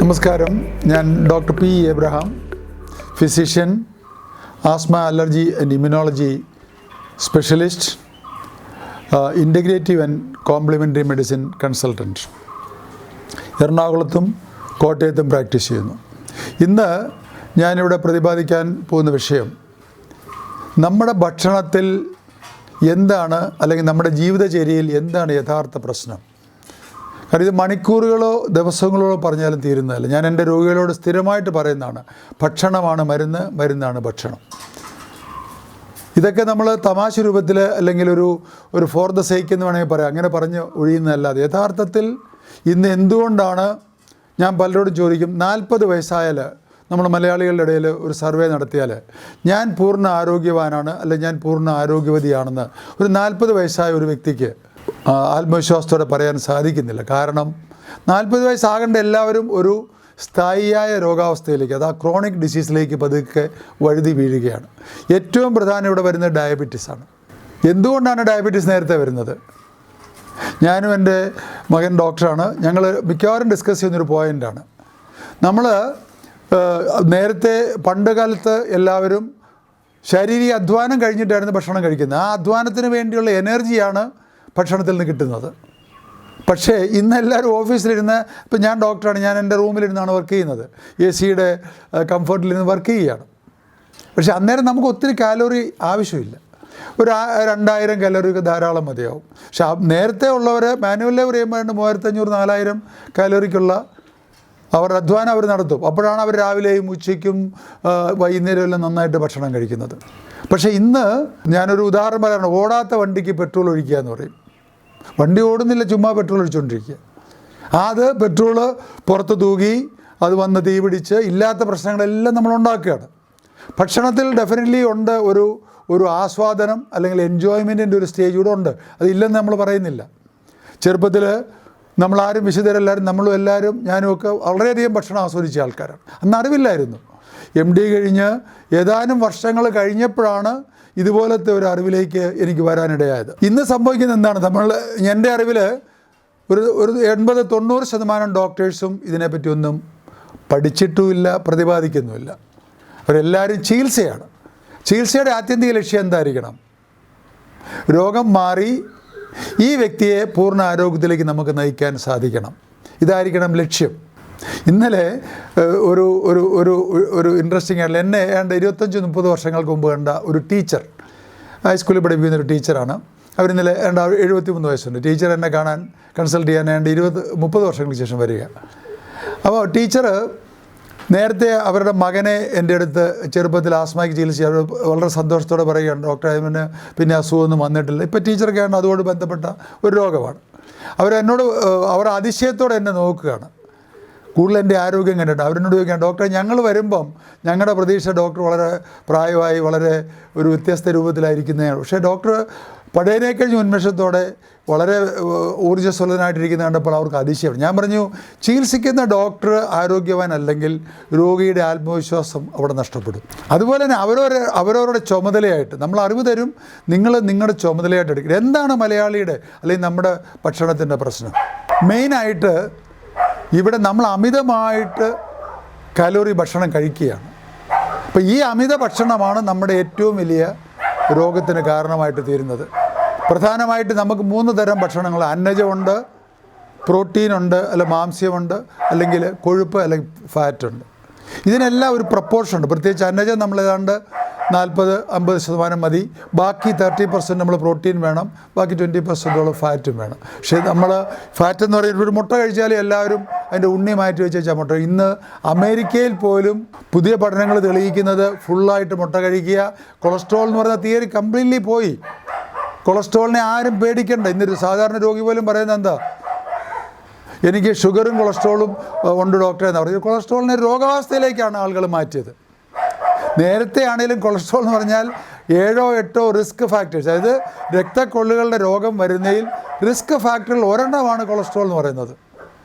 നമസ്കാരം, ഞാൻ doctor P Abraham, physician, asthma, allergy and immunology specialist, integrative and complimentary medicine consultant. എറണാകുളത്തും കോട്ടയത്തും practice ചെയ്യുന്നു. ഇന്ന് ഞാനിവിടെ പ്രതിപാദിക്കാൻ പോകുന്ന വിഷയം നമ്മുടെ ഭക്ഷണത്തിൽ എന്താണ്, അല്ലെങ്കിൽ നമ്മുടെ ജീവിതചര്യയിൽ എന്താണ് യഥാർത്ഥ പ്രശ്നം. കാരണം ഇത് മണിക്കൂറുകളോ ദിവസങ്ങളോ പറഞ്ഞാലും തീരുന്നതല്ല. ഞാൻ എൻ്റെ രോഗികളോട് സ്ഥിരമായിട്ട് പറയുന്നതാണ്, ഭക്ഷണമാണ് മരുന്ന്, മരുന്നാണ് ഭക്ഷണം. ഇതൊക്കെ നമ്മൾ തമാശ രൂപത്തിൽ അല്ലെങ്കിൽ ഒരു ഫോർ ദ സേക്ക് എന്ന് വേണമെങ്കിൽ പറയാം, അങ്ങനെ പറഞ്ഞ് ഒഴിയുന്നതല്ലാതെ യഥാർത്ഥത്തിൽ ഇന്ന് എന്തുകൊണ്ടാണ്, ഞാൻ പലരോടും ചോദിക്കും, 40 വയസ്സായാൽ നമ്മൾ മലയാളികളുടെ ഇടയിൽ ഒരു സർവേ നടത്തിയാൽ ഞാൻ പൂർണ്ണ ആരോഗ്യവാനാണ് അല്ലെങ്കിൽ ഞാൻ പൂർണ്ണ ആരോഗ്യവതിയാണെന്ന് ഒരു 40 വയസ്സായ ഒരു വ്യക്തിക്ക് ആത്മവിശ്വാസത്തോടെ പറയാൻ സാധിക്കുന്നില്ല. കാരണം 40 വയസ്സാകേണ്ട എല്ലാവരും ഒരു സ്ഥായിയായ രോഗാവസ്ഥയിലേക്ക്, അത് ആ ക്രോണിക് ഡിസീസിലേക്ക് പതുക്കെ വഴുതി വീഴുകയാണ്. ഏറ്റവും പ്രധാനം ഇവിടെ വരുന്നത് ഡയബറ്റീസാണ്. എന്തുകൊണ്ടാണ് ഡയബറ്റീസ് നേരത്തെ വരുന്നത്? ഞാനും എൻ്റെ മകൻ ഡോക്ടറാണ്. ഞങ്ങൾ മിക്കവാറും ഡിസ്കസ് ചെയ്യുന്നൊരു പോയിൻ്റാണ്. നമ്മൾ നേരത്തെ പണ്ട് കാലത്ത് എല്ലാവരും ശാരീരിക അധ്വാനം കഴിഞ്ഞിട്ടായിരുന്നു ഭക്ഷണം കഴിക്കുന്നത്. ആ അധ്വാനത്തിന് വേണ്ടിയുള്ള എനർജിയാണ് ഭക്ഷണത്തിൽ നിന്ന് കിട്ടുന്നത്. പക്ഷേ ഇന്ന് എല്ലാവരും ഓഫീസിലിരുന്ന്, ഇപ്പം ഞാൻ ഡോക്ടറാണ്, ഞാൻ എൻ്റെ റൂമിലിരുന്നാണ് വർക്ക് ചെയ്യുന്നത്, AC-യുടെ കംഫർട്ടിലിരുന്ന് വർക്ക് ചെയ്യുകയാണ്. പക്ഷേ അന്നേരം നമുക്ക് ഒത്തിരി കാലോറി ആവശ്യമില്ല, ഒരു 2000 കാലോറിയൊക്കെ ധാരാളം മതിയാവും. പക്ഷേ നേരത്തെ ഉള്ളവർ മാനുവൽ ലേബർ ചെയ്യുമ്പോൾ 3500-4000 കാലോറിക്കുള്ള അവരുടെ അധ്വാനം അവർ നടത്തും. അപ്പോഴാണ് അവർ രാവിലെയും ഉച്ചയ്ക്കും വൈകുന്നേരവും എല്ലാം നന്നായിട്ട് ഭക്ഷണം കഴിക്കുന്നത്. പക്ഷേ ഇന്ന് ഞാനൊരു ഉദാഹരണം പറയാണ്, ഓടാത്ത വണ്ടിക്ക് പെട്രോൾ ഒഴിക്കുക എന്ന് പറയും. വണ്ടി ഓടുന്നില്ല, ചുമ്മാ പെട്രോൾ ഒഴിച്ചുകൊണ്ടിരിക്കുക. അത് പെട്രോള് പുറത്ത് തൂകി അത് വന്ന് തീ പിടിച്ച് ഇല്ലാത്ത പ്രശ്നങ്ങളെല്ലാം നമ്മൾ ഉണ്ടാക്കുകയാണ്. ഭക്ഷണത്തിൽ ഡെഫിനറ്റ്ലി ഉണ്ട് ഒരു ആസ്വാദനം അല്ലെങ്കിൽ എൻജോയ്മെൻറ്റിൻ്റെ ഒരു സ്റ്റേജ് കൂടെ ഉണ്ട്. അതില്ലെന്ന് നമ്മൾ പറയുന്നില്ല. ചെറുപ്പത്തിൽ നമ്മളാരും വിശുദ്ധരെല്ലാവരും, നമ്മളും എല്ലാവരും, ഞാനുമൊക്കെ വളരെയധികം ഭക്ഷണം ആസ്വദിച്ച ആൾക്കാരാണ്. അന്ന് അറിവില്ലായിരുന്നു. MD കഴിഞ്ഞ് ഏതാനും വർഷങ്ങൾ കഴിഞ്ഞപ്പോഴാണ് ഇതുപോലത്തെ ഒരു അറിവിലേക്ക് എനിക്ക് വരാനിടയായത്. ഇന്ന് സംഭവിക്കുന്നത് എന്താണ്? എൻ്റെ അറിവിൽ ഒരു 80-90% ഡോക്ടേഴ്സും ഇതിനെപ്പറ്റി ഒന്നും പഠിച്ചിട്ടുമില്ല, പ്രതിപാദിക്കുന്നുമില്ല. അവരെല്ലാവരും ചികിത്സയാണ്. ചികിത്സയുടെ ആത്യന്തിക ലക്ഷ്യം എന്തായിരിക്കണം? രോഗം മാറി ഈ വ്യക്തിയെ പൂർണ്ണ ആരോഗ്യത്തിലേക്ക് നമുക്ക് നയിക്കാൻ സാധിക്കണം. ഇതായിരിക്കണം ലക്ഷ്യം. ഇന്നലെ ഒരു ഇൻട്രസ്റ്റിംഗ് ആയിട്ടുള്ള, എന്നെ ഏതാണ്ട് 25-30 വർഷങ്ങൾക്ക് മുമ്പ് കണ്ട ഒരു ടീച്ചർ, ഹൈസ്കൂളിൽ പഠിപ്പിക്കുന്ന ഒരു ടീച്ചറാണ്. അവരിന്നലെ 73 വയസ്സുണ്ട്. ടീച്ചർ എന്നെ കാണാൻ കൺസൾട്ട് ചെയ്യാൻ 20-30 വർഷങ്ങൾക്ക് ശേഷം വരിക. അപ്പോൾ ടീച്ചർ നേരത്തെ അവരുടെ മകനെ എൻ്റെ അടുത്ത് ചെറുപ്പത്തിൽ ആസ്മയ്ക്ക് ചികിത്സ, അവർ വളരെ സന്തോഷത്തോടെ പറയുകയാണ്, ഡോക്ടർ അതിന് പിന്നെ അസുഖമൊന്നും വന്നിട്ടില്ല. ഇപ്പോൾ ടീച്ചർക്കാണ് അതുകൊണ്ട് ബന്ധപ്പെട്ട ഒരു രോഗമാണ്. അവർ അതിശയത്തോടെ എന്നെ നോക്കുകയാണ്. കൂടുതൽ എൻ്റെ ആരോഗ്യം കണ്ടിട്ട് അവരെന്നോട് ചോദിക്കുകയാണ്, ഡോക്ടറെ ഞങ്ങൾ വരുമ്പം ഞങ്ങളുടെ പ്രതീക്ഷ ഡോക്ടർ വളരെ പ്രായമായി വളരെ ഒരു വ്യത്യസ്ത രൂപത്തിലായിരിക്കുന്നതാണ്. പക്ഷേ ഡോക്ടർ പഴയതിനേക്കഴിഞ്ഞ് ഉന്മേഷത്തോടെ വളരെ ഊർജ്ജസ്വലനായിട്ടിരിക്കുന്ന കണ്ടപ്പോൾ അവർക്ക് അതിശയം. ഞാൻ പറഞ്ഞു, ചികിത്സിക്കുന്ന ഡോക്ടർ ആരോഗ്യവാനല്ലെങ്കിൽ രോഗിയുടെ ആത്മവിശ്വാസം അവിടെ നഷ്ടപ്പെടും. അതുപോലെ തന്നെ അവരവരുടെ ചുമതലയായിട്ട് നമ്മൾ അറിവ് തരും, നിങ്ങൾ നിങ്ങളുടെ ചുമതലയായിട്ട് എടുക്കുക. എന്താണ് മലയാളിയുടെ അല്ലെങ്കിൽ നമ്മുടെ ഭക്ഷണത്തിൻ്റെ പ്രശ്നം? മെയിനായിട്ട് ഇവിടെ നമ്മൾ അമിതമായിട്ട് കലോറി ഭക്ഷണം കഴിക്കുകയാണ്. അപ്പോൾ ഈ അമിത ഭക്ഷണമാണ് നമ്മുടെ ഏറ്റവും വലിയ രോഗത്തിന് കാരണമായിട്ട് തീരുന്നത്. പ്രധാനമായിട്ട് നമുക്ക് 3 തരം ഭക്ഷണങ്ങൾ, അന്നജമുണ്ട്, പ്രോട്ടീനുണ്ട്, അല്ലെങ്കിൽ മാംസ്യമുണ്ട്, അല്ലെങ്കിൽ കൊഴുപ്പ് അല്ലെങ്കിൽ ഫാറ്റുണ്ട്. ഇതിനെല്ലാം ഒരു പ്രപ്പോർഷൻ ഉണ്ട്. പ്രത്യേകിച്ച് അന്നജം നമ്മൾ ഏതാണ്ട് 40-50% മതി. ബാക്കി 30% നമ്മൾ പ്രോട്ടീൻ വേണം, ബാക്കി 20% ഫാറ്റും വേണം. പക്ഷേ നമ്മൾ ഫാറ്റ് എന്ന് പറയുന്നത്, ഒരു മുട്ട കഴിച്ചാൽ എല്ലാവരും അതിൻ്റെ ഉണ്ണി മാറ്റി വെച്ചാൽ മുട്ട. ഇന്ന് അമേരിക്കയിൽ പോലും പുതിയ പഠനങ്ങൾ തെളിയിക്കുന്നത് ഫുള്ളായിട്ട് മുട്ട കഴിക്കുക. കൊളസ്ട്രോൾ എന്ന് പറയുന്ന തിയറി കംപ്ലീറ്റ്ലി പോയി. കൊളസ്ട്രോളിനെ ആരും പേടിക്കണ്ട. ഇന്നൊരു സാധാരണ രോഗി പോലും പറയുന്നത് എന്താ, എനിക്ക് ഷുഗറും കൊളസ്ട്രോളും ഉണ്ട് ഡോക്ടറെ എന്ന് പറഞ്ഞു. കൊളസ്ട്രോളിനെ രോഗാവസ്ഥയിലേക്കാണ് ആളുകൾ മാറ്റിയത്. നേരത്തെ ആണെങ്കിലും കൊളസ്ട്രോൾ എന്ന് പറഞ്ഞാൽ 7-8 റിസ്ക് ഫാക്ടേഴ്സ്, അതായത് രക്തക്കൊള്ളുകളുടെ രോഗം വരുന്നതിൽ റിസ്ക് ഫാക്ടറിൽ ഒരെണ്ണമാണ് കൊളസ്ട്രോൾ എന്ന് പറയുന്നത്.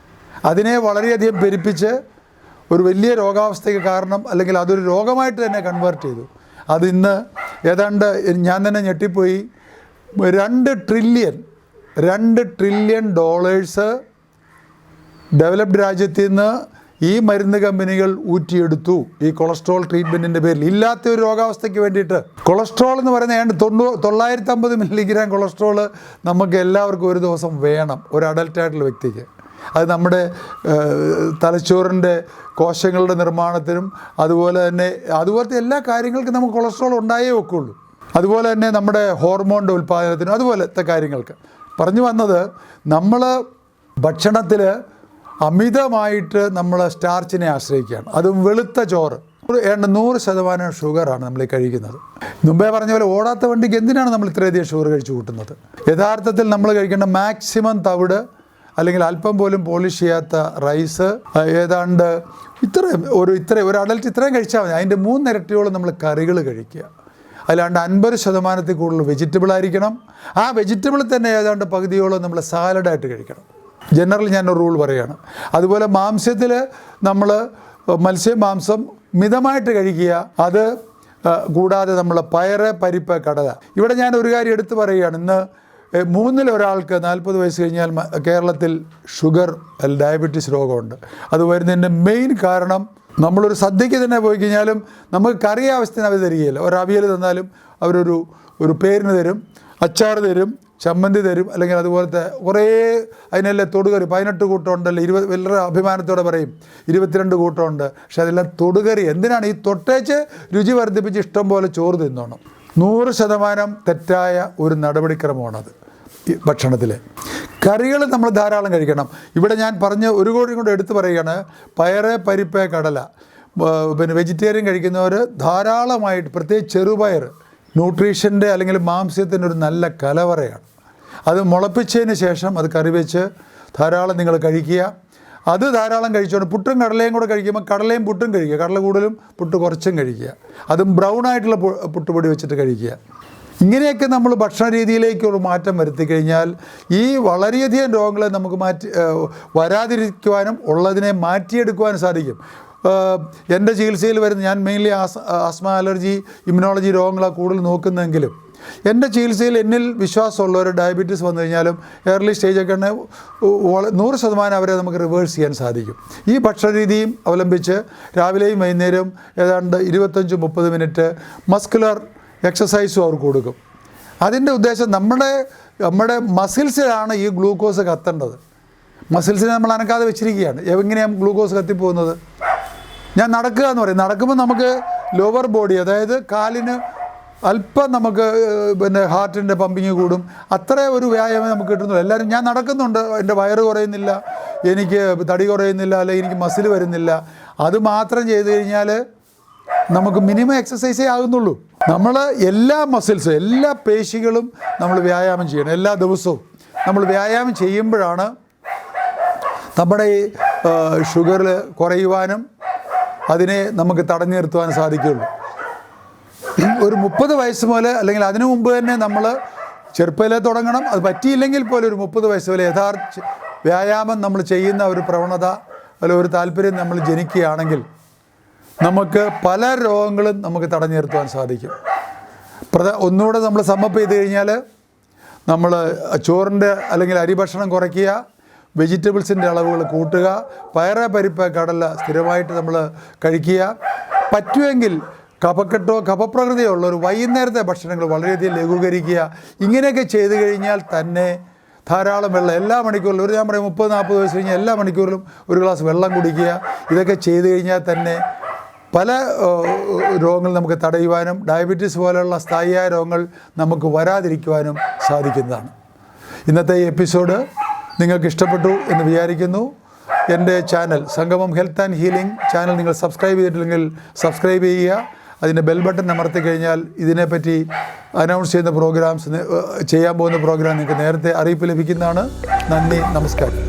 അതിനെ വളരെയധികം പെരുപ്പിച്ച് ഒരു വലിയ രോഗാവസ്ഥയ്ക്ക് കാരണം, അല്ലെങ്കിൽ അതൊരു രോഗമായിട്ട് തന്നെ കൺവേർട്ട് ചെയ്തു. അതിന്ന് ഏതാണ്ട് ഞാൻ തന്നെ ഞെട്ടിപ്പോയി, $2 ട്രില്യൺ ഡെവലപ്ഡ് രാജ്യത്തിൽ നിന്ന് ഈ മരുന്ന് കമ്പനികൾ ഊറ്റിയെടുത്തു ഈ കൊളസ്ട്രോൾ ട്രീറ്റ്മെൻറ്റിൻ്റെ പേരിൽ. ഇല്ലാത്ത ഒരു രോഗാവസ്ഥയ്ക്ക് വേണ്ടിയിട്ട്. കൊളസ്ട്രോൾ എന്ന് പറയുന്നത് ഏതാണ്ട് 950 മില്ലിഗ്രാം കൊളസ്ട്രോൾ നമുക്ക് എല്ലാവർക്കും ഒരു ദിവസം വേണം, ഒരു അഡൽട്ടായിട്ടുള്ള വ്യക്തിക്ക്. അത് നമ്മുടെ തലച്ചോറിൻ്റെ കോശങ്ങളുടെ നിർമ്മാണത്തിനും അതുപോലത്തെ എല്ലാ കാര്യങ്ങൾക്കും നമുക്ക് കൊളസ്ട്രോൾ ഉണ്ടായേ വെക്കുള്ളൂ. അതുപോലെ തന്നെ നമ്മുടെ ഹോർമോണിൻ്റെ ഉൽപ്പാദനത്തിനും അതുപോലത്തെ കാര്യങ്ങൾക്ക്. പറഞ്ഞു വന്നത്, നമ്മൾ ഭക്ഷണത്തിൽ അമിതമായിട്ട് നമ്മൾ സ്റ്റാർച്ചിനെ ആശ്രയിക്കുകയാണ്. അതും വെളുത്ത ചോറ്. 100% ഷുഗറാണ് നമ്മൾ ഈ കഴിക്കുന്നത്. മുമ്പേ പറഞ്ഞ പോലെ ഓടാത്ത വണ്ടിക്ക് എന്തിനാണ് നമ്മൾ ഇത്രയധികം ഷുഗർ കഴിച്ചു കൂട്ടുന്നത്? യഥാർത്ഥത്തിൽ നമ്മൾ കഴിക്കേണ്ട മാക്സിമം തവിട് അല്ലെങ്കിൽ അല്പം പോലും പോളിഷ് ചെയ്യാത്ത റൈസ്, ഏതാണ്ട് ഒരു അഡൽറ്റ് ഇത്രയും കഴിച്ചാൽ മതി. അതിൻ്റെ 3 ഇരട്ടിയോളം നമ്മൾ കറികൾ കഴിക്കുക. അല്ലാണ്ട് 50% കൂടുതൽ വെജിറ്റബിൾ ആയിരിക്കണം. ആ വെജിറ്റബിൾ തന്നെ ഏതാണ്ട് പകുതിയോളം നമ്മൾ സാലഡായിട്ട് കഴിക്കണം. ജനറൽ ഞാനൊരു റൂൾ പറയുകയാണ്. അതുപോലെ മാംസ്യത്തിൽ നമ്മൾ മാംസം മിതമായിട്ട് കഴിക്കുക. അത് കൂടാതെ നമ്മൾ പയറ്, പരിപ്പ്, കടല. ഇവിടെ ഞാൻ ഒരു കാര്യം എടുത്തു പറയുകയാണ്. ഇന്ന് 3-ൽ ഒരാൾക്ക് 40 വയസ്സ് കഴിഞ്ഞാൽ കേരളത്തിൽ ഷുഗർ, ഡയബറ്റീസ് രോഗമുണ്ട്. അത് വരുന്നതിൻ്റെ മെയിൻ കാരണം, നമ്മളൊരു സദ്യയ്ക്ക് തന്നെ പോയി കഴിഞ്ഞാലും നമുക്ക് കറി ആവശ്യത്തിന് അവർ തരികയില്ല. ഒരു അവിയൽ തന്നാലും അവരൊരു പേരിന് തരും, അച്ചാർ തരും, ചമ്മന്തി തരും, അല്ലെങ്കിൽ അതുപോലത്തെ കുറേ അതിനെല്ലാം തൊടുകറി 18 കൂട്ടമുണ്ടല്ലോ. വളരെ അഭിമാനത്തോടെ പറയും 22 കൂട്ടമുണ്ട്. പക്ഷെ അതെല്ലാം തൊടുകറി. എന്തിനാണ്? ഈ തൊട്ടേച്ച് രുചി വർദ്ധിപ്പിച്ച് ഇഷ്ടം പോലെ ചോറ് തിന്നോണം. 100% തെറ്റായ ഒരു നടപടിക്രമമാണത്. ഈ ഭക്ഷണത്തിൽ കറികൾ നമ്മൾ ധാരാളം കഴിക്കണം. ഇവിടെ ഞാൻ പറഞ്ഞ ഒരു കോടി കൊണ്ട് എടുത്തു പറയുകയാണ്, പയറ്, പരിപ്പ്, കടല. വെജിറ്റേറിയൻ കഴിക്കുന്നവർ ധാരാളമായിട്ട്, പ്രത്യേകിച്ച് ചെറുപയർ, ന്യൂട്രീഷൻ്റെ അല്ലെങ്കിൽ മാംസ്യത്തിൻ്റെ ഒരു നല്ല കലവറയാണ്. അത് മുളപ്പിച്ചതിന് ശേഷം അത് കറി വെച്ച് ധാരാളം നിങ്ങൾ കഴിക്കുക. അത് ധാരാളം കഴിച്ചുകൊണ്ട് പുട്ടും കടലയും കൂടെ കഴിക്കുമ്പോൾ കടലയും പുട്ടും കഴിക്കുക. കടല കൂടുതലും പുട്ട് കുറച്ചും കഴിക്കുക. അതും ബ്രൗൺ ആയിട്ടുള്ള പുട്ടുപൊടി വെച്ചിട്ട് കഴിക്കുക. ഇങ്ങനെയൊക്കെ നമ്മൾ ഭക്ഷണ രീതിയിലേക്കൊരു മാറ്റം വരുത്തി കഴിഞ്ഞാൽ ഈ വളരെയധികം രോഗങ്ങളെ നമുക്ക് വരാതിരിക്കുവാനും ഉള്ളതിനെ മാറ്റിയെടുക്കുവാനും സാധിക്കും. എൻ്റെ ചികിത്സയിൽ വരുന്ന, ഞാൻ മെയിൻലി ആസ്മ, അലർജി, ഇമ്മ്യൂണോളജി രോഗങ്ങളാണ് കൂടുതൽ നോക്കുന്നതെങ്കിലും എൻ്റെ ചികിത്സയിൽ എന്നിൽ വിശ്വാസമുള്ളവർ ഡയബറ്റീസ് വന്നു കഴിഞ്ഞാലും ഏർലി സ്റ്റേജൊക്കെ 100% അവരെ നമുക്ക് റിവേഴ്സ് ചെയ്യാൻ സാധിക്കും. ഈ ഭക്ഷണ രീതിയും അവലംബിച്ച് രാവിലെയും വൈകുന്നേരവും ഏതാണ്ട് 25-30 മിനിറ്റ് മസ്കുലർ എക്സസൈസും അവർക്ക് കൊടുക്കും. അതിൻ്റെ ഉദ്ദേശം നമ്മുടെ മസിൽസിലാണ് ഈ ഗ്ലൂക്കോസ് കത്തേണ്ടത്. മസിൽസിനെ നമ്മൾ അനക്കാതെ വെച്ചിരിക്കുകയാണ്. എങ്ങനെയാണ് ഗ്ലൂക്കോസ് കത്തിപ്പോകുന്നത്? ഞാൻ നടക്കുക എന്ന് പറയും. നടക്കുമ്പോൾ നമുക്ക് ലോവർ ബോഡി, അതായത് കാലിന് അല്പം നമുക്ക് ഹാർട്ടിൻ്റെ പമ്പിങ് കൂടും. അത്ര ഒരു വ്യായാമം നമുക്ക് കിട്ടുന്നില്ല. എല്ലാവരും ഞാൻ നടക്കുന്നുണ്ട്, എൻ്റെ വയറ് കുറയുന്നില്ല, എനിക്ക് തടി കുറയുന്നില്ല, അല്ലെങ്കിൽ എനിക്ക് മസിൽ വരുന്നില്ല. അത് മാത്രം ചെയ്ത് കഴിഞ്ഞാൽ നമുക്ക് മിനിമം എക്സസൈസേ ആകുന്നുള്ളൂ. നമ്മൾ എല്ലാ മസിൽസും, എല്ലാ പേശികളും നമ്മൾ വ്യായാമം ചെയ്യണം. എല്ലാ ദിവസവും നമ്മൾ വ്യായാമം ചെയ്യുമ്പോഴാണ് നമ്മുടെ ഈ ഷുഗർ കുറയുവാനും അതിനെ നമുക്ക് തടഞ്ഞു നിർത്തുവാൻ സാധിക്കുകയുള്ളൂ. ഒരു 30 വയസ്സ് മുതൽ, അല്ലെങ്കിൽ അതിനു മുമ്പ് തന്നെ നമ്മൾ ചെറുപ്പത്തിലേ തുടങ്ങണം. അത് പറ്റിയില്ലെങ്കിൽ പോലും ഒരു 30 വയസ്സ് വരെ യഥാർത്ഥ വ്യായാമം നമ്മൾ ചെയ്യുന്ന ഒരു പ്രവണത അല്ലെങ്കിൽ ഒരു താല്പര്യം നമ്മൾ ജനിക്കുകയാണെങ്കിൽ നമുക്ക് പല രോഗങ്ങളും നമുക്ക് തടഞ്ഞു നിർത്തുവാൻ സാധിക്കും. ഒന്നുകൂടെ നമ്മൾ സമ്മപ്പ് ചെയ്ത് കഴിഞ്ഞാൽ നമ്മൾ ചോറിൻ്റെ അല്ലെങ്കിൽ അരി ഭക്ഷണം കുറയ്ക്കുക, വെജിറ്റബിൾസിൻ്റെ അളവുകൾ കൂട്ടുക, പയറ്, പരിപ്പ്, കടല സ്ഥിരമായിട്ട് നമ്മൾ കഴിക്കുക. പറ്റുമെങ്കിൽ കഫക്കെട്ടോ കഫപ്രകൃതിയോ ഉള്ള ഒരു വൈകുന്നേരത്തെ ഭക്ഷണങ്ങൾ വളരെയധികം ലഘൂകരിക്കുക. ഇങ്ങനെയൊക്കെ ചെയ്തു കഴിഞ്ഞാൽ തന്നെ ധാരാളം വെള്ളം എല്ലാ മണിക്കൂറിലും, ഞാൻ പറയും 30-40 വയസ്സ് കഴിഞ്ഞാൽ എല്ലാ മണിക്കൂറിലും ഒരു ഗ്ലാസ് വെള്ളം കുടിക്കുക. ഇതൊക്കെ ചെയ്തു കഴിഞ്ഞാൽ തന്നെ പല രോഗങ്ങൾ നമുക്ക് തടയുവാനും ഡയബറ്റീസ് പോലെയുള്ള സ്ഥായിയായ രോഗങ്ങൾ നമുക്ക് വരാതിരിക്കുവാനും സാധിക്കുന്നതാണ്. ഇന്നത്തെ ഈ എപ്പിസോഡ് നിങ്ങൾക്ക് ഇഷ്ടപ്പെട്ടു എന്ന് വിചാരിക്കുന്നു. എൻ്റെ ചാനൽ സംഗമം ഹെൽത്ത് ആൻഡ് ഹീലിംഗ് ചാനൽ നിങ്ങൾ സബ്സ്ക്രൈബ് ചെയ്തിട്ടില്ലെങ്കിൽ സബ്സ്ക്രൈബ് ചെയ്യുക. അതിൻ്റെ ബെൽ ബട്ടൺ അമർത്തി കഴിഞ്ഞാൽ ഇതിനെപ്പറ്റി അനൗൺസ് ചെയ്യുന്ന ചെയ്യാൻ പോകുന്ന പ്രോഗ്രാം നിങ്ങൾക്ക് നേരത്തെ അറിയിപ്പ് ലഭിക്കുന്നതാണ്. നന്ദി, നമസ്കാരം.